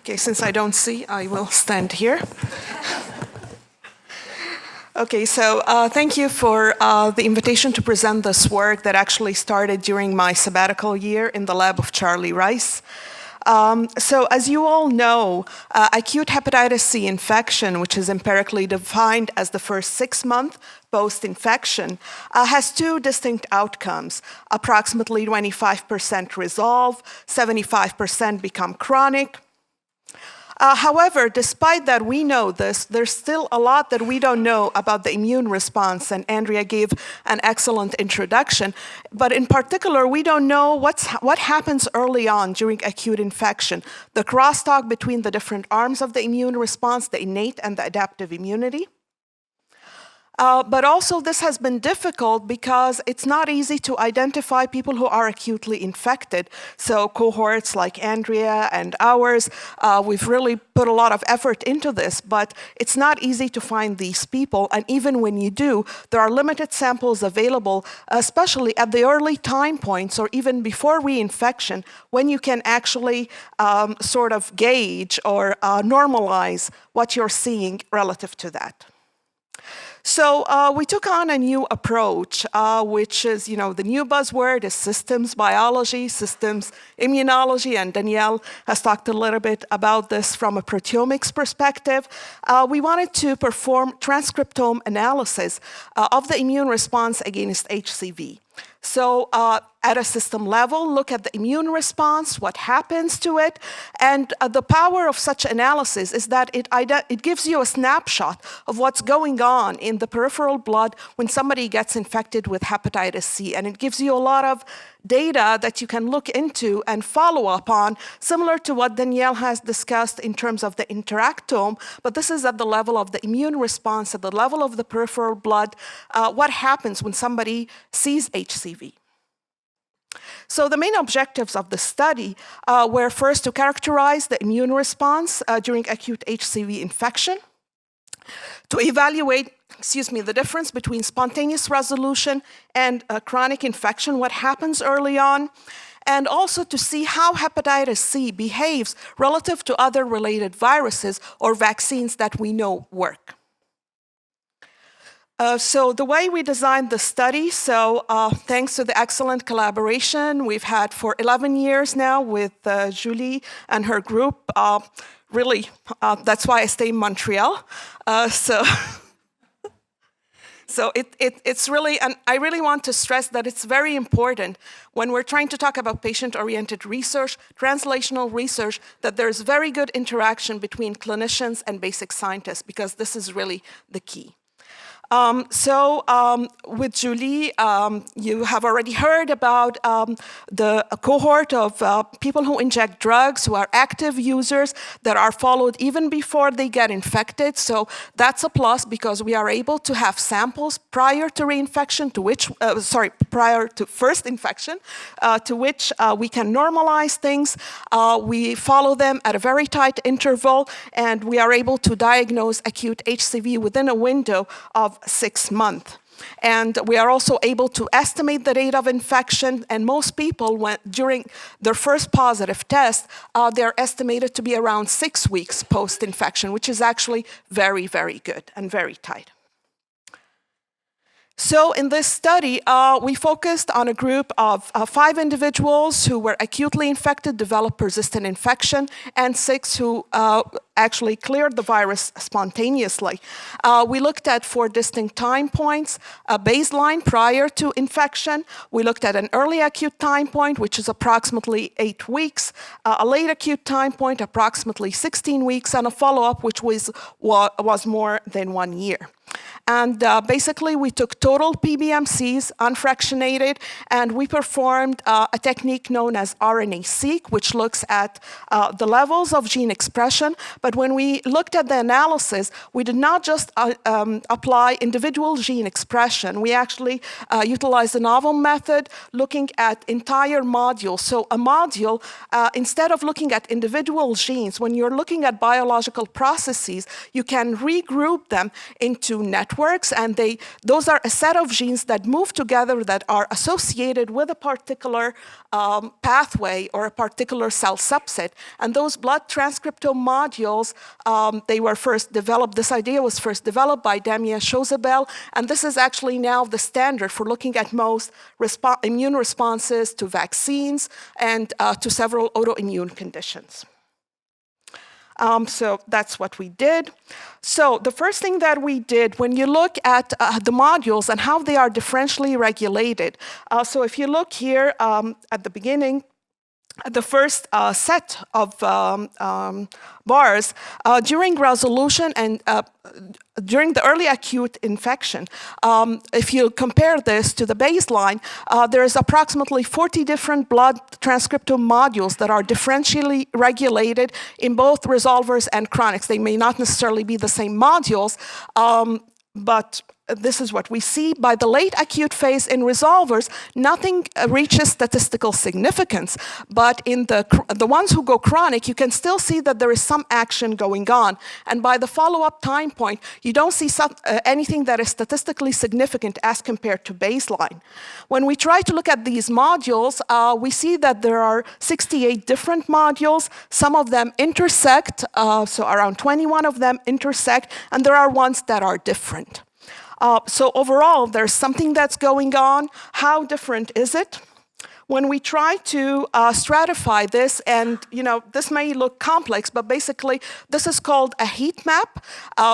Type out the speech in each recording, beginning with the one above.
Okay, since I don't see, I will stand here. Okay, so thank you for the invitation to present this work that actually started during my sabbatical year in the lab of Charlie Rice. So as you all know, acute hepatitis C infection, which is empirically defined as the first 6 months post-infection, has two distinct outcomes. Approximately 25% resolve, 75% become chronic. However, despite that we know this, there's still a lot that we don't know about the immune response, and Andrea gave an excellent introduction. But in particular, we don't know what happens early on during acute infection, the crosstalk between the different arms of the immune response, the innate and the adaptive immunity. But also this has been difficult because it's not easy to identify people who are acutely infected. So cohorts like Andrea and ours, we've really put a lot of effort into this, but it's not easy to find these people. And even when you do, there are limited samples available, especially at the early time points or even before reinfection, when you can actually sort of gauge or normalize what you're seeing relative to that. So we took on a new approach, which is, the new buzzword is systems biology, systems immunology, and Danielle has talked a little bit about this from a proteomics perspective. We wanted to perform transcriptome analysis of the immune response against HCV. So at a system level, look at the immune response, what happens to it, and the power of such analysis is that it gives you a snapshot of what's going on in the peripheral blood when somebody gets infected with hepatitis C, and it gives you a lot of data that you can look into and follow up on, similar to what Danielle has discussed in terms of the interactome, but this is at the level of the immune response, at the level of the peripheral blood, what happens when somebody sees HCV. So the main objectives of the study were first to characterize the immune response during acute HCV infection, to evaluate the difference between spontaneous resolution and chronic infection, what happens early on, and also to see how hepatitis C behaves relative to other related viruses or vaccines that we know work. So the way we designed the study, thanks to the excellent collaboration we've had for 11 years now with Julie and her group, really, that's why I stay in Montreal. So it's really, and I really want to stress that it's very important when we're trying to talk about patient-oriented research, translational research, that there's very good interaction between clinicians and basic scientists, because this is really the key. With Julie, you have already heard about the cohort of people who inject drugs, who are active users, that are followed even before they get infected. So that's a plus, because we are able to have samples prior to reinfection, prior to first infection, to which we can normalize things. We follow them at a very tight interval, and we are able to diagnose acute HCV within a window of 6 months. And we are also able to estimate the rate of infection, and most people, during their first positive test, they're estimated to be around 6 weeks post-infection, which is actually very, very good and very tight. So in this study, we focused on a group of 5 individuals who were acutely infected, developed persistent infection, and 6 who actually cleared the virus spontaneously. We looked at 4 distinct time points: a baseline prior to infection. We looked at an early acute time point, which is approximately 8 weeks, a late acute time point, approximately 16 weeks, and a follow-up, which was more than 1 year. And basically, we took total PBMCs, unfractionated, and we performed a technique known as RNA-seq, which looks at the levels of gene expression. But when we looked at the analysis, we did not just apply individual gene expression. We actually utilized a novel method looking at entire modules. So a module, instead of looking at individual genes, when you're looking at biological processes, you can regroup them into into networks, and those are a set of genes that move together that are associated with a particular pathway or a particular cell subset. And those blood transcriptome modules, they were first developed, this idea was first developed by Damien Chosebel, and this is actually now the standard for looking at most immune responses to vaccines and to several autoimmune conditions. So that's what we did. So the first thing that we did, when you look at the modules and how they are differentially regulated, so if you look here at the beginning, the first set of bars, during resolution and during the early acute infection, if you compare this to the baseline, there is approximately 40 different blood transcriptome modules that are differentially regulated in both resolvers and chronics. They may not necessarily be the same modules, but this is what we see. By the late acute phase in resolvers, nothing reaches statistical significance. But in the ones who go chronic, you can still see that there is some action going on. And by the follow-up time point, you don't see anything that is statistically significant as compared to baseline. When we try to look at these modules, we see that there are 68 different modules. Some of them intersect, so around 21 of them intersect, and there are ones that are different. So overall, there's something that's going on. How different is it? When we try to stratify this, and this may look complex, but basically this is called a heat map.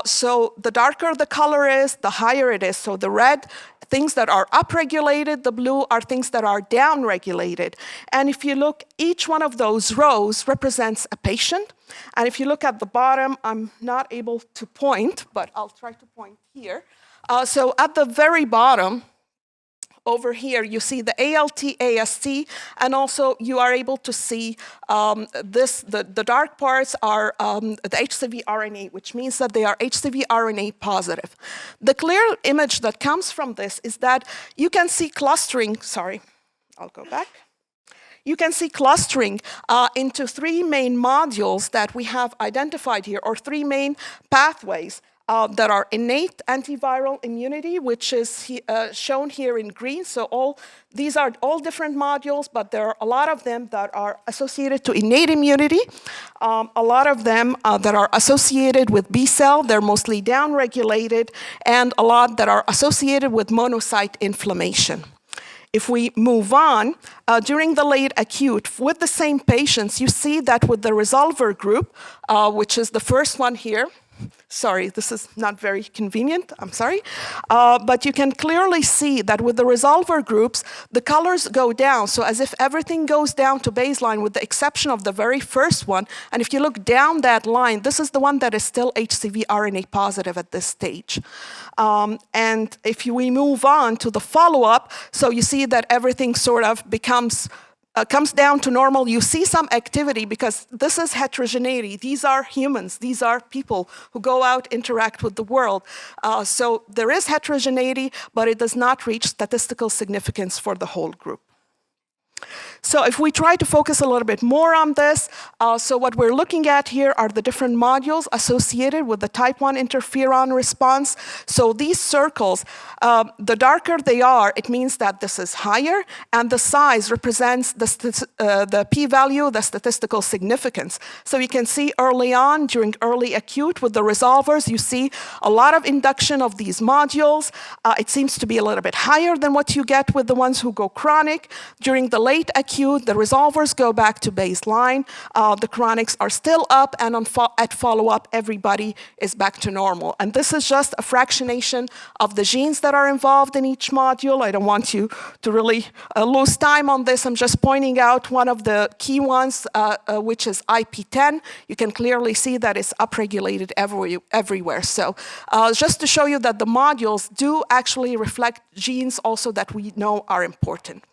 So the darker the color is, the higher it is. So the red, things that are upregulated, the blue are things that are downregulated. And if you look, each one of those rows represents a patient. And if you look at the bottom, I'm not able to point, but I'll try to point here. So at the very bottom, over here, you see the ALT, AST, and also you are able to see the dark parts are the HCV RNA, which means that they are HCV RNA positive. The clear image that comes from this is that you can see clustering, sorry, I'll go back. You can see clustering into three main modules that we have identified here, or three main pathways. That are innate antiviral immunity, which is shown here in green. So these are all different modules, but there are a lot of them that are associated to innate immunity. A lot of them that are associated with B cell, they're mostly downregulated, and a lot that are associated with monocyte inflammation. If we move on, during the late acute, with the same patients, you see that with the resolver group, which is the first one here, sorry, this is not very convenient, I'm sorry. But you can clearly see that with the resolver groups, the colors go down. So as if everything goes down to baseline with the exception of the very first one. And if you look down that line, this is the one that is still HCV RNA positive at this stage. And if we move on to the follow-up, so you see that everything sort of comes down to normal. You see some activity because this is heterogeneity. These are humans. These are people who go out, interact with the world. So there is heterogeneity, but it does not reach statistical significance for the whole group. So if we try to focus a little bit more on this, so what we're looking at here are the different modules associated with the type 1 interferon response. So these circles, the darker they are, it means that this is higher, and the size represents the p-value, the statistical significance. So you can see early on, during early acute with the resolvers, you see a lot of induction of these modules. It seems to be a little bit higher than what you get with the ones who go chronic. During the late acute, the resolvers go back to baseline. The chronics are still up, and at follow-up, everybody is back to normal. And this is just a fractionation of the genes that are involved in each module. I don't want you to really lose time on this. I'm just pointing out one of the key ones, which is IP10. You can clearly see that it's upregulated everywhere. So just to show you that the modules do actually reflect genes also that we know are important.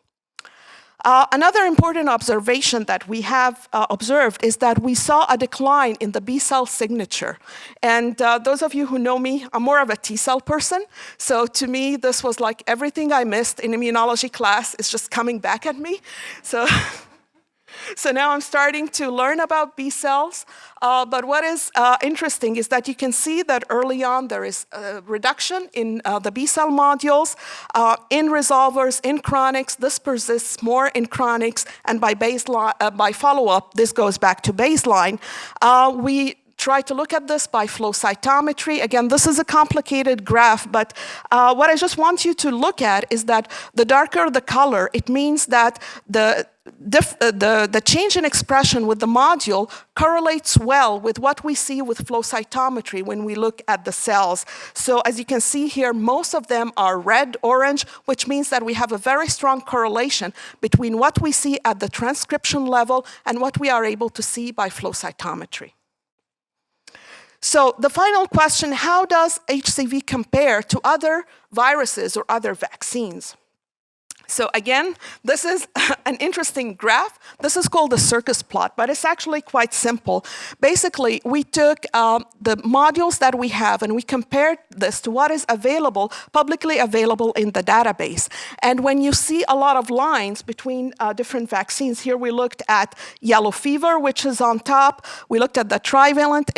Another important observation that we have observed is that we saw a decline in the B cell signature. And those of you who know me, I'm more of a T cell person. So to me, this was like everything I missed in immunology class is just coming back at me. So So now I'm starting to learn about B cells. But what is interesting is that you can see that early on there is a reduction in the B cell modules. In resolvers, in chronics, this persists more in chronics, and by follow-up, this goes back to baseline. We try to look at this by flow cytometry. Again, this is a complicated graph, but what I just want you to look at is that the darker the color, it means that the change in expression with the module correlates well with what we see with flow cytometry when we look at the cells. So as you can see here, most of them are red, orange, which means that we have a very strong correlation between what we see at the transcription level and what we are able to see by flow cytometry. So the final question, how does HCV compare to other viruses or other vaccines? So again, this is an interesting graph. This is called the circus plot, but it's actually quite simple. Basically, we took the modules that we have and we compared this to what is available, publicly available in the database. And when you see a lot of lines between different vaccines, here we looked at yellow fever, which is on top. We looked at the trivalent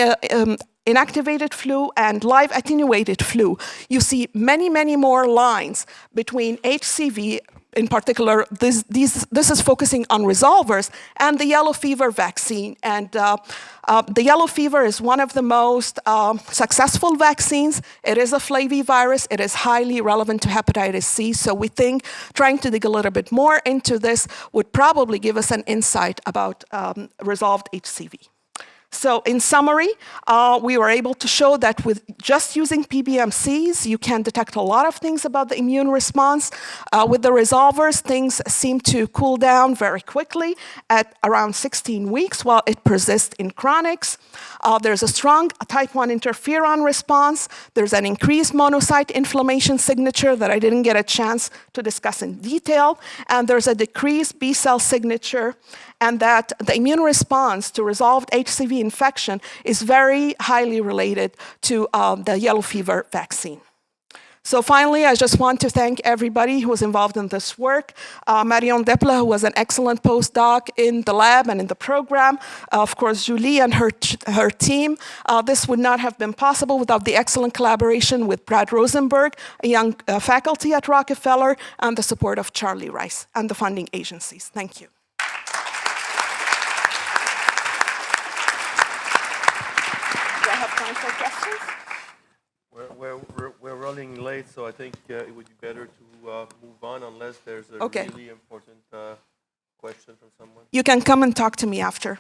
inactivated flu and live attenuated flu. You see many, many more lines between HCV, in particular, this is focusing on resolvers, and the yellow fever vaccine. And the yellow fever is one of the most successful vaccines. It is a flavivirus. It is highly relevant to hepatitis C. So we think trying to dig a little bit more into this would probably give us an insight about resolved HCV. So in summary, we were able to show that with just using PBMCs, you can detect a lot of things about the immune response. With the resolvers, things seem to cool down very quickly at around 16 weeks while it persists in chronics. There's a strong type 1 interferon response. There's an increased monocyte inflammation signature that I didn't get a chance to discuss in detail. And there's a decreased B cell signature, and that the immune response to resolved HCV infection is very highly related to the yellow fever vaccine. So finally, I just want to thank everybody who was involved in this work. Marion Depla, who was an excellent postdoc in the lab and in the program. Of course, Julie and her team. This would not have been possible without the excellent collaboration with Brad Rosenberg, a young faculty at Rockefeller, and the support of Charlie Rice and the funding agencies. Thank you. Do I have time for questions? We're running late, so I think it would be better to move on unless there's a really important question from someone. You can come and talk to me after.